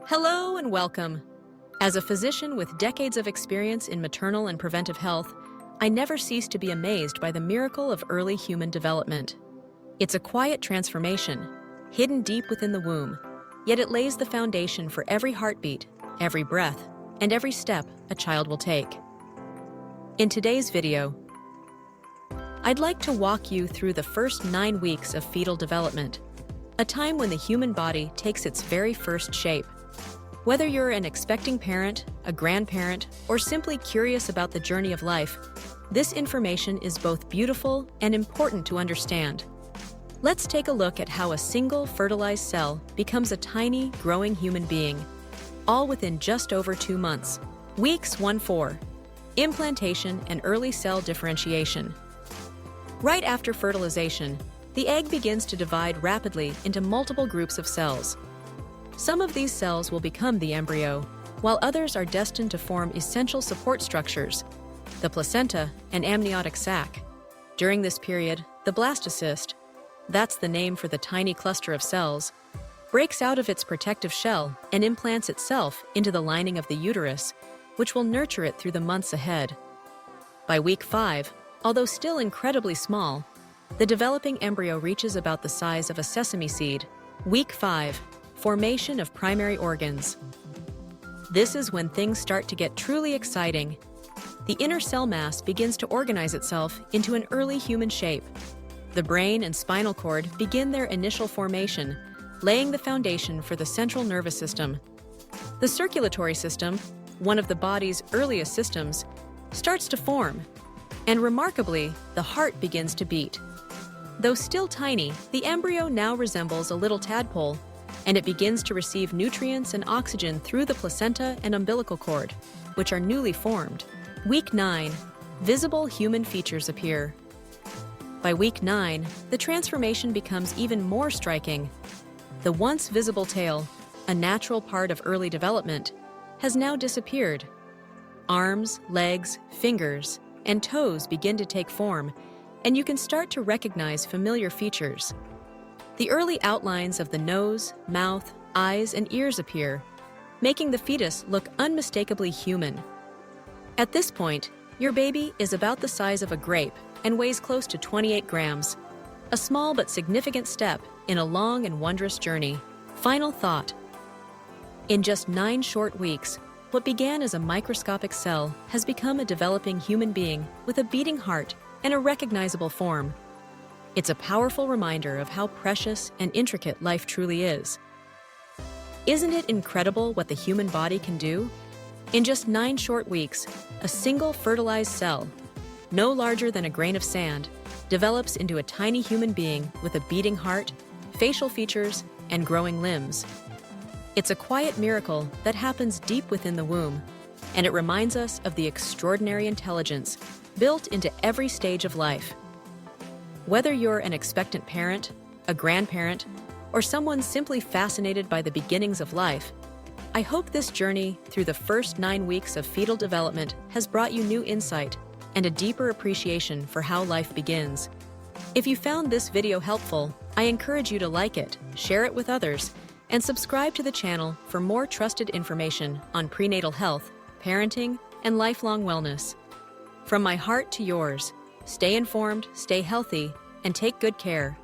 Hello and welcome. As a physician with decades of experience in maternal and preventive health, I never cease to be amazed by the miracle of early human development. It's a quiet transformation, hidden deep within the womb, yet it lays the foundation for every heartbeat, every breath, and every step a child will take. In today's video, I'd like to walk you through the first 9 weeks of fetal development, a time when the human body takes its very first shape. Whether you're an expecting parent, a grandparent, or simply curious about the journey of life, this information is both beautiful and important to understand. Let's take a look at how a single fertilized cell becomes a tiny, growing human being, all within just over 2 months. Weeks 1-4. Implantation and early cell differentiation. Right after fertilization, the egg begins to divide rapidly into multiple groups of cells. Some of these cells will become the embryo, while others are destined to form essential support structures, the placenta and amniotic sac. During this period, the blastocyst, that's the name for the tiny cluster of cells, breaks out of its protective shell and implants itself into the lining of the uterus, which will nurture it through the months ahead. By week 5, although still incredibly small, the developing embryo reaches about the size of a sesame seed. Week 5. Formation of primary organs. This is when things start to get truly exciting. The inner cell mass begins to organize itself into an early human shape. The brain and spinal cord begin their initial formation, laying the foundation for the central nervous system. The circulatory system, one of the body's earliest systems, starts to form, and remarkably, the heart begins to beat. Though still tiny, the embryo now resembles a little tadpole, and it begins to receive nutrients and oxygen through the placenta and umbilical cord, which are newly formed. Week 9, visible human features appear. By week 9, the transformation becomes even more striking. The once visible tail, a natural part of early development, has now disappeared. Arms, legs, fingers, and toes begin to take form, and you can start to recognize familiar features. The early outlines of the nose, mouth, eyes, and ears appear, making the fetus look unmistakably human. At this point, your baby is about the size of a grape and weighs close to 28 grams, a small but significant step in a long and wondrous journey. Final thought. In just 9 short weeks, what began as a microscopic cell has become a developing human being with a beating heart and a recognizable form. It's a powerful reminder of how precious and intricate life truly is. Isn't it incredible what the human body can do? In just 9 short weeks, a single fertilized cell, no larger than a grain of sand, develops into a tiny human being with a beating heart, facial features, and growing limbs. It's a quiet miracle that happens deep within the womb, and it reminds us of the extraordinary intelligence built into every stage of life. Whether you're an expectant parent, a grandparent, or someone simply fascinated by the beginnings of life, I hope this journey through the first 9 weeks of fetal development has brought you new insight and a deeper appreciation for how life begins. If you found this video helpful, I encourage you to like it, share it with others, and subscribe to the channel for more trusted information on prenatal health, parenting, and lifelong wellness. From my heart to yours, stay informed, stay healthy, and take good care.